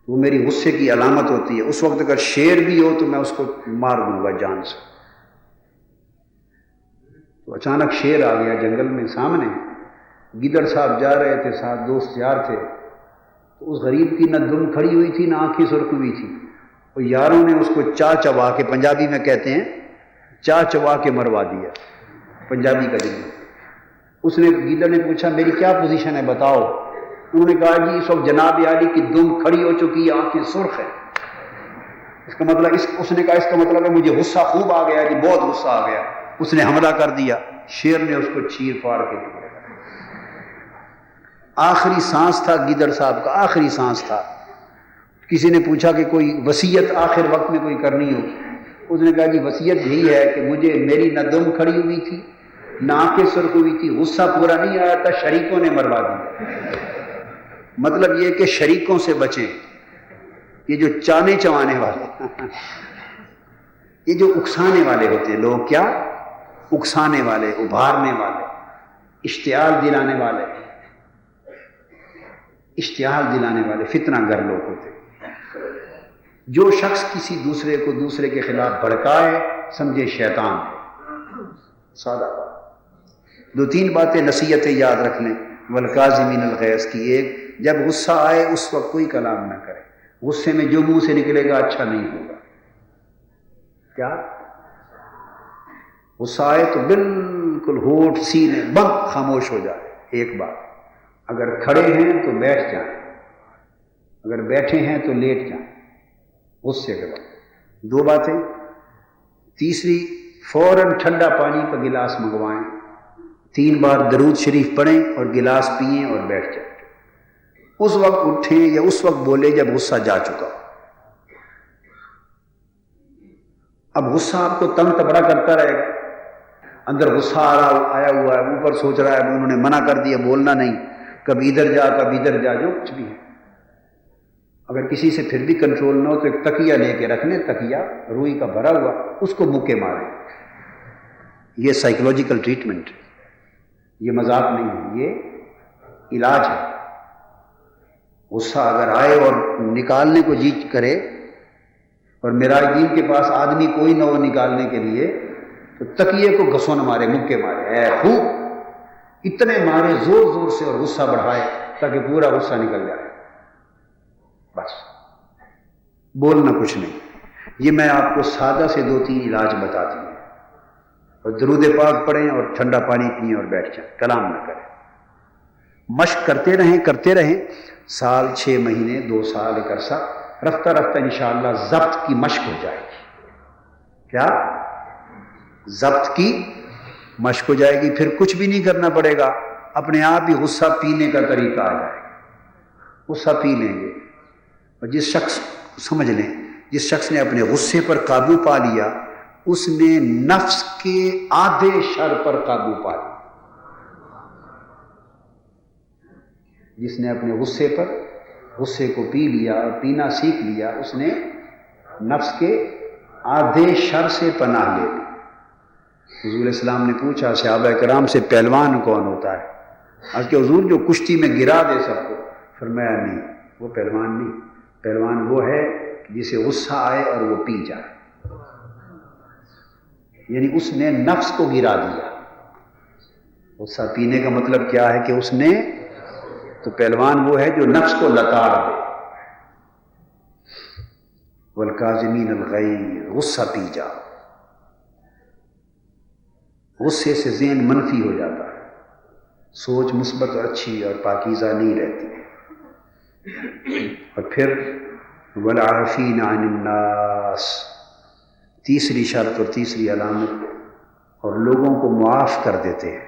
وہ میری غصے کی علامت ہوتی ہے. اس وقت اگر شیر بھی ہو تو میں اس کو مار دوں گا جان سے. تو اچانک شیر آ گیا جنگل میں سامنے. گیدڑ صاحب جا رہے تھے، ساتھ دوست یار تھے. تو اس غریب کی نہ دم کھڑی ہوئی تھی نہ آنکھیں سرخ ہوئی تھی. اور یاروں نے اس کو چبا کے، پنجابی میں کہتے ہیں چبا کے مروا دیا، پنجابی کا جملہ. اس نے، گیدڑ نے پوچھا میری کیا پوزیشن ہے بتاؤ. انہوں نے کہا جی اس وقت جناب عالی کی دم کھڑی ہو چکی ہے، آنکھیں سرخ ہے. اس کا مطلب اس نے کہا اس کا مطلب ہے مجھے غصہ خوب آ گیا جی، بہت غصہ آ گیا. اس نے حملہ کر دیا، شیر نے اس کو چیر پھاڑ کے ٹکڑے. آخری سانس تھا گیدڑ صاحب کا، آخری سانس تھا. کسی نے پوچھا کہ کوئی وصیت آخر وقت میں کوئی کرنی ہو. اس نے کہا جی وصیت یہی ہے کہ مجھے، میری نہ دم کھڑی ہوئی تھی نہ آنکھیں سرخ ہوئی تھی، غصہ پورا نہیں آیا تھا، شریکوں نے مروا دیا. مطلب یہ کہ شریکوں سے بچیں، یہ جو چانے چوانے والے، یہ جو اکسانے والے ہوتے ہیں لوگ، کیا اکسانے والے، ابھارنے والے، اشتعال دلانے والے، اشتعال دلانے والے فتنہ گر لوگ ہوتے ہیں. جو شخص کسی دوسرے کو دوسرے کے خلاف بھڑکائے سمجھے شیطان ہے. سادہ بات. دو تین باتیں نصیحتیں یاد رکھ لیں. والکاظمین الغیظ کی ایک، جب غصہ آئے اس وقت کوئی کلام نہ کرے. غصے میں جو منہ سے نکلے گا اچھا نہیں ہوگا. کیا؟ غصہ آئے تو بالکل ہونٹ سینے بند خاموش ہو جائے. ایک بات، اگر کھڑے ہیں تو بیٹھ جائیں، اگر بیٹھے ہیں تو لیٹ جائیں غصے کے بعد. دو باتیں. تیسری، فوراً ٹھنڈا پانی کا گلاس منگوائیں، 3 بار درود شریف پڑھیں اور گلاس پئیں اور بیٹھ جائیں. اس وقت اٹھیں یا اس وقت بولے جب غصہ جا چکا. اب غصہ آپ کو تنگ تبڑا کرتا رہے گا، اندر غصہ آیا ہوا ہے، اوپر سوچ رہا ہے انہوں نے منع کر دیا بولنا نہیں، کبھی ادھر جا کبھی ادھر جا، جو کچھ بھی ہے. اگر کسی سے پھر بھی کنٹرول نہ ہو تو ایک تکیہ لے کے رکھ لیں، تکیہ روئی کا بھرا ہوا، اس کو مکے ماریں. یہ سائیکولوجیکل ٹریٹمنٹ ہے، یہ مذاق نہیں ہے، یہ علاج ہے. غصہ اگر آئے اور نکالنے کو جی کرے اور میراج دین کے پاس آدمی کوئی نہ ہو نکالنے کے لیے، تو تکیے کو گھسون مارے، مکے مارے، اے خوب اتنے مارے زور زور سے اور غصہ بڑھائے تاکہ پورا غصہ نکل جائے. بس بولنا کچھ نہیں. یہ میں آپ کو سادہ سے 2-3 علاج بتا دیے. اور درود پاک پڑھیں اور ٹھنڈا پانی پئیں اور بیٹھ جائیں، کلام نہ کریں. مشق کرتے رہیں 1 سال 6 مہینے 2 سال ایک عرصہ، رفتہ رفتہ انشاءاللہ ضبط کی مشق ہو جائے گی. کیا؟ ضبط کی مشق ہو جائے گی. پھر کچھ بھی نہیں کرنا پڑے گا، اپنے آپ ہی غصہ پینے کا طریقہ آ جائے گا. غصہ پی لیں گے. اور جس شخص، سمجھ لیں، جس شخص نے اپنے غصے پر قابو پا لیا اس نے نفس کے آدھے شر پر قابو پا لیا. جس نے اپنے غصے کو پی لیا اور پینا سیکھ لیا، اس نے نفس کے آدھے شر سے پناہ لے لی. حضور علیہ السلام نے پوچھا صحابہ کرام سے پہلوان کون ہوتا ہے؟ آج کے حضور جو کشتی میں گرا دے سب کو. فرمایا نہیں، وہ پہلوان نہیں. پہلوان وہ ہے جسے غصہ آئے اور وہ پی جائے، یعنی اس نے نفس کو گرا دیا. غصہ پینے کا مطلب کیا ہے کہ اس نے، تو پہلوان وہ ہے جو نفس کو لتاڑ دے. والکاظمین الغیظ، غصہ پی جا. غصے سے ذہن منفی ہو جاتا ہے، سوچ مثبت اور اچھی اور پاکیزہ نہیں رہتی. اور پھر والعافین عن الناس، تیسری شرط اور تیسری علامت، اور لوگوں کو معاف کر دیتے ہیں.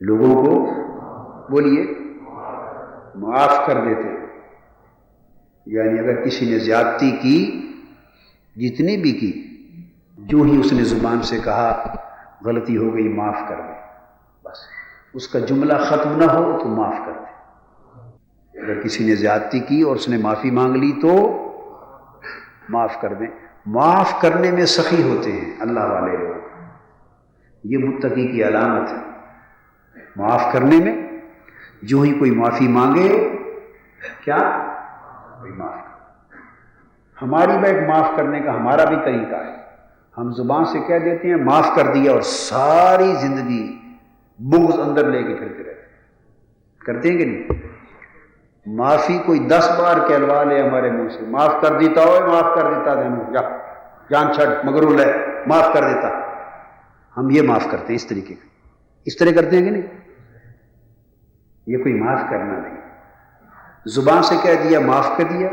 لوگوں کو بولیے معاف کر دیتے ہیں. یعنی اگر کسی نے زیادتی کی، جتنی بھی کی، جو ہی اس نے زبان سے کہا غلطی ہو گئی معاف کر دیں، بس اس کا جملہ ختم نہ ہو تو معاف کر دیں. اگر کسی نے زیادتی کی اور اس نے معافی مانگ لی تو معاف کر دیں. معاف کرنے میں سخی ہوتے ہیں اللہ والے لوگ، یہ متقی کی علامت ہے. معاف کرنے میں جو ہی کوئی معافی مانگے کیا کوئی معاف کر. ہماری میں ایک معاف کرنے کا ہمارا بھی طریقہ ہے. ہم زبان سے کہہ دیتے ہیں معاف کر دیا اور ساری زندگی بغض اندر لے کے پھرتے رہتے ہیں. کرتے ہیں کہ نہیں؟ معافی کوئی 10 بار کہلوا لے ہمارے منہ سے، معاف کر دیتا ہو، معاف کر دیتا جا جان چھڑ مگر لے معاف کر دیتا. ہم یہ معاف کرتے ہیں اس طریقے کا. اس طرح کرتے ہیں کہ نہیں؟ یہ کوئی معاف کرنا نہیں. زبان سے کہہ دیا معاف کر دیا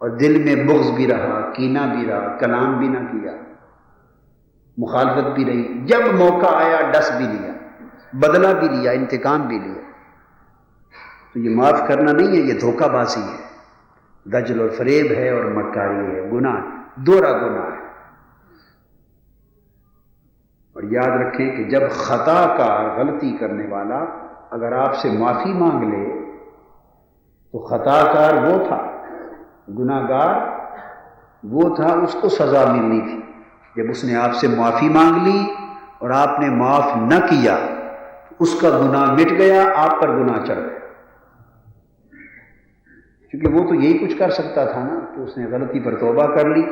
اور دل میں بغض بھی رہا، کینہ بھی رہا، کلام بھی نہ کیا، مخالفت بھی رہی، جب موقع آیا ڈس بھی لیا، بدلہ بھی لیا، انتقام بھی لیا، تو یہ معاف کرنا نہیں ہے، یہ دھوکہ بازی ہے، دجل اور فریب ہے اور مکاری ہے، گناہ، دوہرا گناہ ہے. اور یاد رکھیں کہ جب خطا کار، غلطی کرنے والا اگر آپ سے معافی مانگ لے تو خطا کار وہ تھا، گناہ گار وہ تھا، اس کو سزا ملنی تھی. جب اس نے آپ سے معافی مانگ لی اور آپ نے معاف نہ کیا، اس کا گناہ مٹ گیا، آپ پر گناہ چڑھ گیا. کیونکہ وہ تو یہی کچھ کر سکتا تھا نا کہ اس نے غلطی پر توبہ کر لی،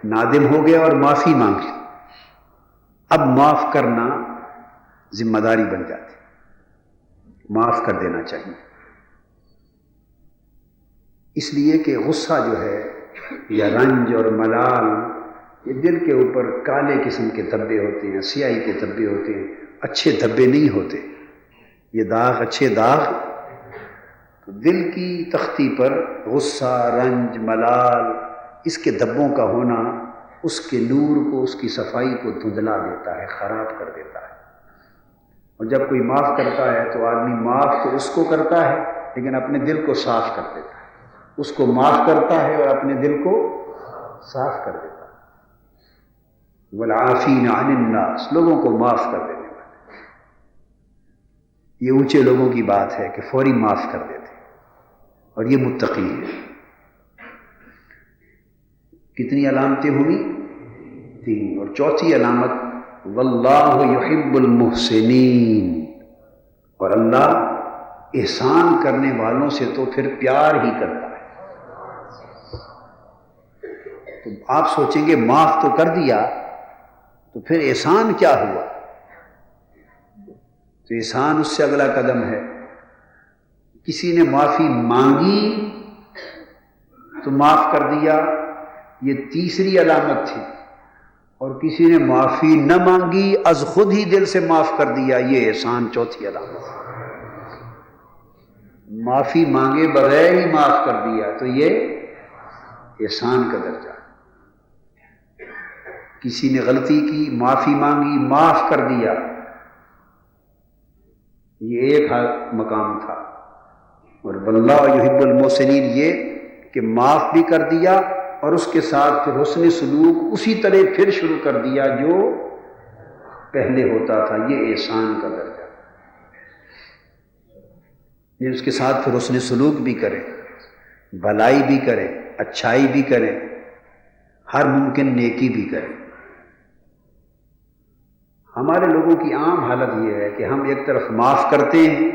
نادم ہو گیا اور معافی مانگ لی. اب معاف کرنا ذمہ داری بن جاتی، معاف کر دینا چاہیے. اس لیے کہ غصہ جو ہے یا رنج اور ملال، یہ دل کے اوپر کالے قسم کے دھبے ہوتے ہیں، سیاہی کے دھبے ہوتے ہیں، اچھے دھبے نہیں ہوتے. یہ داغ اچھے داغ، تو دل کی تختی پر غصہ، رنج، ملال، اس کے دھبوں کا ہونا اس کے نور کو، اس کی صفائی کو دھندلا دیتا ہے، خراب کر دیتا ہے. اور جب کوئی معاف کرتا ہے تو آدمی معاف تو اس کو کرتا ہے لیکن اپنے دل کو صاف کر دیتا ہے. اس کو معاف کرتا ہے اور اپنے دل کو صاف کر دیتا ہے. والعافین عن الناس، لوگوں کو معاف کر دینے والے. یہ اونچے لوگوں کی بات ہے کہ فوری معاف کر دیتے، اور یہ متقی ہے. کتنی علامتیں ہوئی؟ 3. اور چوتھی علامت واللہ یحب المحسنین، اور اللہ احسان کرنے والوں سے تو پھر پیار ہی کرتا ہے. تو آپ سوچیں گے معاف تو کر دیا تو پھر احسان کیا ہوا؟ تو احسان اس سے اگلا قدم ہے. کسی نے معافی مانگی تو معاف کر دیا، یہ تیسری علامت تھی. اور کسی نے معافی نہ مانگی، از خود ہی دل سے معاف کر دیا، یہ احسان چوتھی علامت. معافی مانگے بغیر ہی معاف کر دیا تو یہ احسان کا درجہ. کسی نے غلطی کی، معافی مانگی، معاف کر دیا، یہ ایک مقام تھا. اور واللہ یحب المحسنین، یہ کہ معاف بھی کر دیا اور اس کے ساتھ پھر حسن سلوک اسی طرح پھر شروع کر دیا جو پہلے ہوتا تھا، یہ احسان کا درجہ. یہ اس کے ساتھ پھر حسن سلوک بھی کرے، بھلائی بھی کرے، اچھائی بھی کرے، ہر ممکن نیکی بھی کرے. ہمارے لوگوں کی عام حالت یہ ہے کہ ہم ایک طرف معاف کرتے ہیں،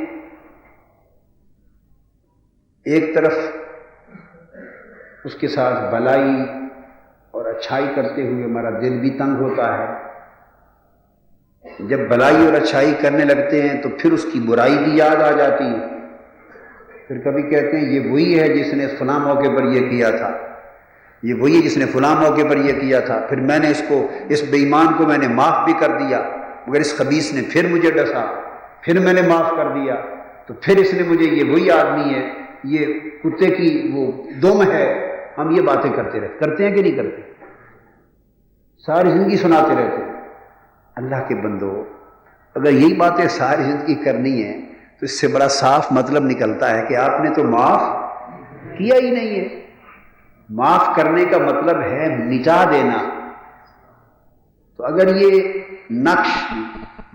ایک طرف اس کے ساتھ بھلائی اور اچھائی کرتے ہوئے ہمارا دل بھی تنگ ہوتا ہے. جب بھلائی اور اچھائی کرنے لگتے ہیں تو پھر اس کی برائی بھی یاد آ جاتی ہے. پھر کبھی کہتے ہیں یہ وہی ہے جس نے فلاں موقع پر یہ کیا تھا، یہ وہی ہے جس نے فلاں موقع پر یہ کیا تھا، پھر میں نے اس بے ایمان کو میں نے معاف بھی کر دیا، مگر اس خبیث نے پھر مجھے ڈسا، پھر میں نے معاف کر دیا، تو پھر اس نے مجھے، یہ وہی آدمی ہے، یہ کتے کی وہ دم ہے. ہم یہ باتیں کرتے ہیں کہ نہیں کرتے؟ ساری زندگی سناتے رہتے ہیں. اللہ کے بندو، اگر یہی باتیں ساری زندگی کرنی ہے تو اس سے بڑا صاف مطلب نکلتا ہے کہ آپ نے تو معاف کیا ہی نہیں ہے۔ معاف کرنے کا مطلب ہے مٹا دینا۔ تو اگر یہ نقش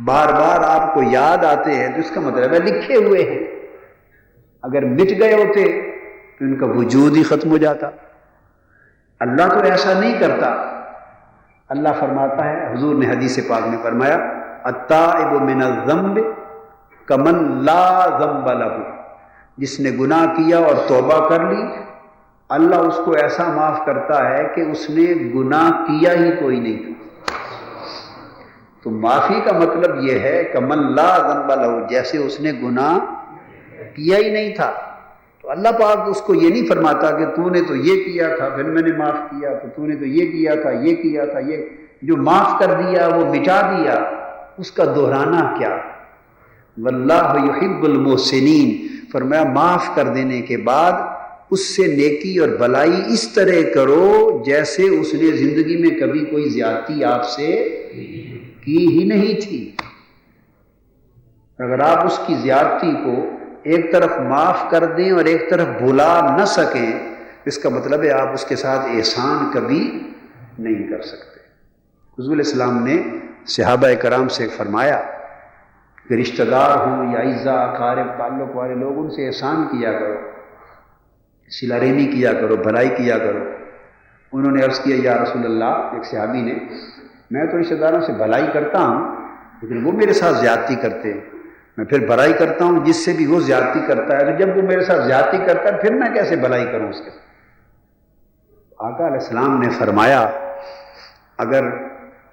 بار بار آپ کو یاد آتے ہیں تو اس کا مطلب ہے لکھے ہوئے ہیں، اگر مٹ گئے ہوتے تو ان کا وجود ہی ختم ہو جاتا۔ اللہ تو ایسا نہیں کرتا۔ اللہ فرماتا ہے، حضور نے حدیث پاک میں فرمایا، التائب من الذنب کمن لا ذنب لہ، جس نے گناہ کیا اور توبہ کر لی، اللہ اس کو ایسا معاف کرتا ہے کہ اس نے گناہ کیا ہی کوئی نہیں تھا۔ تو معافی کا مطلب یہ ہے کمن لا ذنب لہ، جیسے اس نے گناہ کیا ہی نہیں تھا۔ تو اللہ پاک اس کو یہ نہیں فرماتا کہ تو نے تو یہ کیا تھا پھر میں نے معاف کیا، تو نے تو یہ کیا تھا یہ کیا تھا، یہ جو معاف کر دیا وہ مٹا دیا، اس کا دہرانا کیا؟ واللہ یحب المحسنین، فرمایا معاف کر دینے کے بعد اس سے نیکی اور بلائی اس طرح کرو جیسے اس نے زندگی میں کبھی کوئی زیادتی آپ سے کی ہی نہیں تھی۔ اگر آپ اس کی زیادتی کو ایک طرف معاف کر دیں اور ایک طرف بھلا نہ سکیں، اس کا مطلب ہے آپ اس کے ساتھ احسان کبھی نہیں کر سکتے۔ حضور علیہ السلام نے صحابہ کرام سے فرمایا کہ رشتہ دار ہوں یا اعزا اقارب تعلق والے لوگ، ان سے احسان کیا کرو، صلہ رحمی کیا کرو، بھلائی کیا کرو۔ انہوں نے عرض کیا یا رسول اللہ، ایک صحابی نے، میں تو رشتہ داروں سے بھلائی کرتا ہوں لیکن وہ میرے ساتھ زیادتی کرتے ہیں، میں پھر بھلائی کرتا ہوں جس سے بھی وہ زیادتی کرتا ہے، تو جب وہ میرے ساتھ زیادتی کرتا ہے پھر میں کیسے بھلائی کروں اس کے ساتھ؟ آقا علیہ السلام نے فرمایا اگر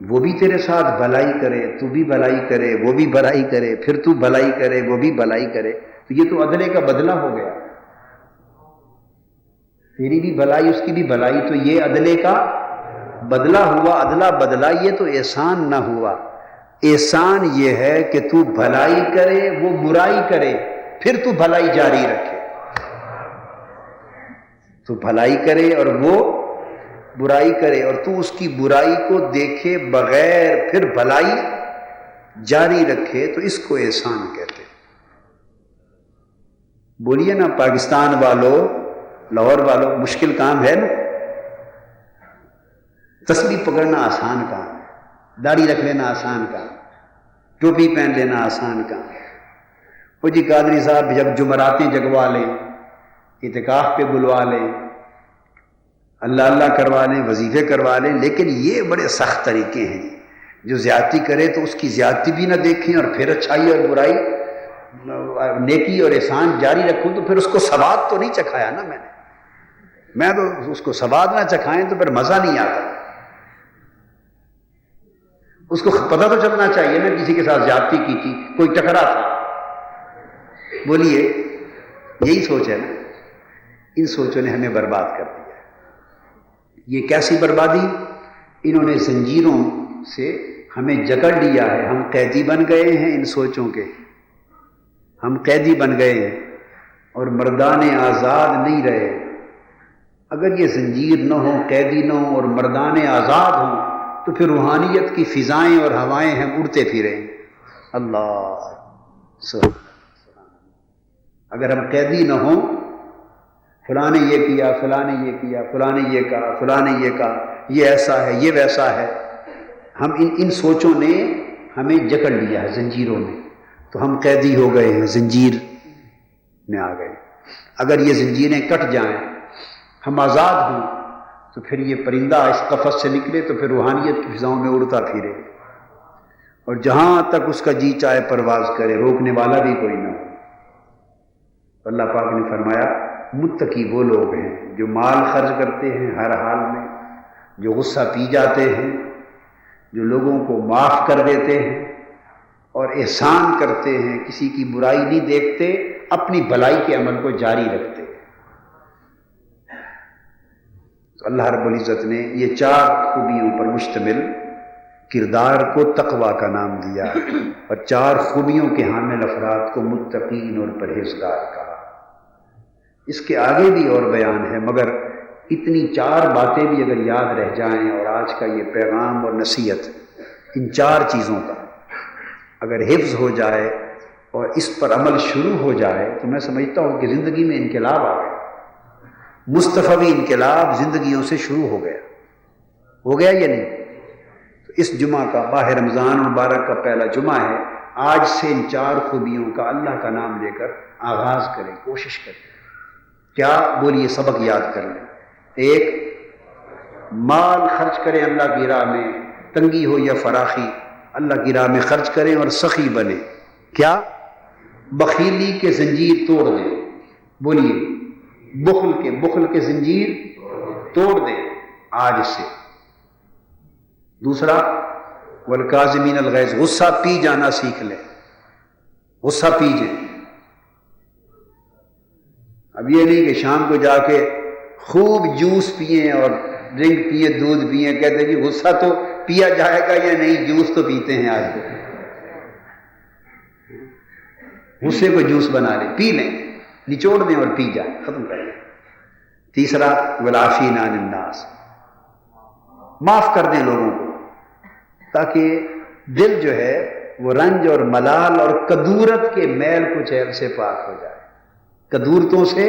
وہ بھی تیرے ساتھ بھلائی کرے، تو بھی بھلائی کرے، وہ بھی بھلائی کرے، پھر تو بھلائی کرے، وہ بھی بھلائی کرے، تو یہ تو عدلے کا بدلہ ہو گیا۔ تیری بھی بھلائی اس کی بھی بھلائی، تو یہ عدلے کا بدلہ ہوا، عدلہ بدلہ، یہ تو احسان نہ ہوا۔ احسان یہ ہے کہ تو بھلائی کرے، وہ برائی کرے، پھر تو بھلائی جاری رکھے۔ تو بھلائی کرے اور وہ برائی کرے اور تو اس کی برائی کو دیکھے بغیر پھر بھلائی جاری رکھے، تو اس کو احسان کہتے ہیں۔ بولیے نا پاکستان والوں، لاہور والوں، مشکل کام ہے نا؟ تسبیح پکڑنا آسان کام ہے، داڑھی رکھ لینا آسان کام، ٹوپی پہن لینا آسان کام۔ وہ جی قادری صاحب جب جمعراتیں جگوا لیں، اعتکاف پہ بلوا لیں، اللہ اللہ کروا لیں، وظیفے کروا لیں، لیکن یہ بڑے سخت طریقے ہیں۔ جو زیادتی کرے تو اس کی زیادتی بھی نہ دیکھیں اور پھر اچھائی اور برائی، نیکی اور احسان جاری رکھوں، تو پھر اس کو ثواب تو نہیں چکھایا نا میں تو اس کو ثواب نہ چکھائیں تو پھر مزہ نہیں آتا۔ اس کو پتہ تو چلنا چاہیے نا کسی کے ساتھ زیادتی کی تھی، کوئی ٹکرا تھا۔ بولیے یہی سوچ ہے نا؟ ان سوچوں نے ہمیں برباد کر دیا۔ یہ کیسی بربادی؟ انہوں نے زنجیروں سے ہمیں جکڑ لیا ہے، ہم قیدی بن گئے ہیں ان سوچوں کے، ہم قیدی بن گئے ہیں اور مردان آزاد نہیں رہے۔ اگر یہ زنجیر نہ ہو، قیدی نہ ہو اور مردان آزاد ہوں تو پھر روحانیت کی فضائیں اور ہوائیں ہم اڑتے پھریں۔ اللہ سبحان۔ اگر ہم قیدی نہ ہوں، فلاں نے یہ کیا، فلاں نے یہ کیا، فلاں نے یہ کہا، فلاں نے یہ کہا، یہ ایسا ہے، یہ ویسا ہے، ہم ان سوچوں نے ہمیں جکڑ لیا ہے زنجیروں میں، تو ہم قیدی ہو گئے ہیں، زنجیر میں آ گئے۔ اگر یہ زنجیریں کٹ جائیں، ہم آزاد ہوں، تو پھر یہ پرندہ اس قفس سے نکلے تو پھر روحانیت کی فضاؤں میں اڑتا پھرے اور جہاں تک اس کا جی چاہے پرواز کرے، روکنے والا بھی کوئی نہ ہو۔ اللہ پاک نے فرمایا متقی وہ لوگ ہیں جو مال خرچ کرتے ہیں ہر حال میں، جو غصہ پی جاتے ہیں، جو لوگوں کو معاف کر دیتے ہیں اور احسان کرتے ہیں، کسی کی برائی نہیں دیکھتے، اپنی بھلائی کے عمل کو جاری رکھتے ہیں۔ تو اللہ رب العزت نے یہ 4 خوبیوں پر مشتمل کردار کو تقوی کا نام دیا اور 4 خوبیوں کے حامل افراد کو متقین اور پرہیزگار کہا۔ اس کے آگے بھی اور بیان ہے، مگر اتنی 4 باتیں بھی اگر یاد رہ جائیں، اور آج کا یہ پیغام اور نصیحت ان 4 چیزوں کا اگر حفظ ہو جائے اور اس پر عمل شروع ہو جائے تو میں سمجھتا ہوں کہ زندگی میں انقلاب آ گیا. مصطفی انقلاب زندگیوں سے شروع ہو گیا یا نہیں؟ تو اس جمعہ کا ماہ رمضان مبارک کا پہلا جمعہ ہے. آج سے ان 4 خوبیوں کا اللہ کا نام لے کر آغاز کریں، کوشش کریں. کیا بولیے؟ سبق یاد کر لیں. 1، مال خرچ کریں اللہ کی راہ میں، تنگی ہو یا فراخی اللہ کی راہ میں خرچ کریں اور سخی بنیں. کیا؟ بخیلی کے زنجیر توڑ دیں. بولیے، بخل کے زنجیر توڑ دیں آج سے. دوسرا، والکاظمین الغیظ، غصہ پی جانا سیکھ لیں. غصہ پی جائیں. اب یہ نہیں کہ شام کو جا کے خوب جوس پئیں اور ڈرنک پئیں، دودھ پئیں، کہتے ہیں جی غصہ تو پیا جائے گا یا نہیں، جوس تو پیتے ہیں آج تو. غصے کو جوس بنا لیں، پی لیں، نچوڑ دیں اور پی جائیں، ختم کر لیں. تیسرا، والعافین عن الناس، معاف کر دیں لوگوں کو، تاکہ دل جو ہے وہ رنج اور ملال اور کدورت کے میل کچیل سے پاک ہو جائے، کدورتوں سے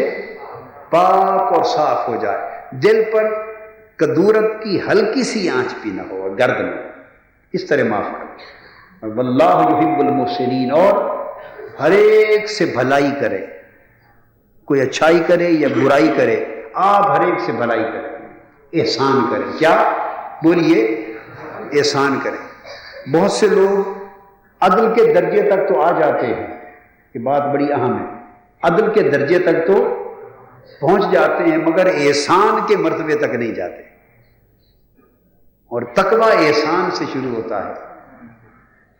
پاک اور صاف ہو جائے. دل پر کدورت کی ہلکی سی آنچ بھی نہ ہو اور گرد میں. اس طرح معاف کریں. واللہ یحب المحسنین، اور ہر ایک سے بھلائی کرے. کوئی اچھائی کرے یا برائی کرے، آپ ہر ایک سے بھلائی کریں، احسان کریں. کیا؟ بولیے، احسان کریں. بہت سے لوگ عدل کے درجے تک تو آ جاتے ہیں، یہ بات بڑی اہم ہے. عدل کے درجے تک تو پہنچ جاتے ہیں مگر احسان کے مرتبے تک نہیں جاتے. اور تقویٰ احسان سے شروع ہوتا ہے.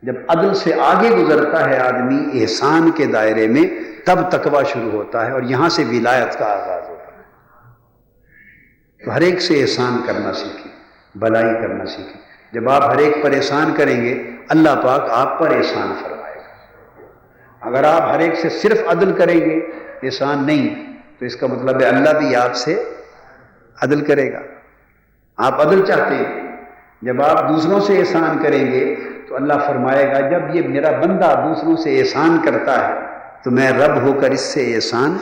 جب عدل سے آگے گزرتا ہے آدمی احسان کے دائرے میں، تب تقویٰ شروع ہوتا ہے اور یہاں سے ولایت کا آغاز ہوتا ہے. تو ہر ایک سے احسان کرنا سیکھیں، بھلائی کرنا سیکھیں. جب آپ ہر ایک پر احسان کریں گے، اللہ پاک آپ پر احسان فرمائے گا. اگر آپ ہر ایک سے صرف عدل کریں گے، احسان نہیں، تو اس کا مطلب ہے اللہ بھی آپ سے عدل کرے گا. آپ عدل چاہتے ہیں، جب آپ دوسروں سے احسان کریں گے تو اللہ فرمائے گا جب یہ میرا بندہ دوسروں سے احسان کرتا ہے تو میں رب ہو کر اس سے احسان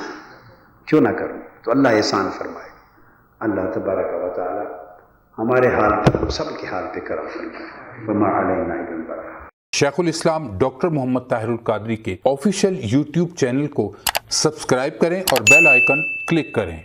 کیوں نہ کروں. تو اللہ احسان فرمائے گا. اللہ تبارک و تعالی ہمارے حال پر، سب کے حال پہ کرم فرمائے. وما علینا الا البلاغ. شیخ الاسلام ڈاکٹر محمد طاہر القادری کے آفیشیل یوٹیوب چینل کو سبسکرائب کریں اور بیل آئیکن کلک کریں.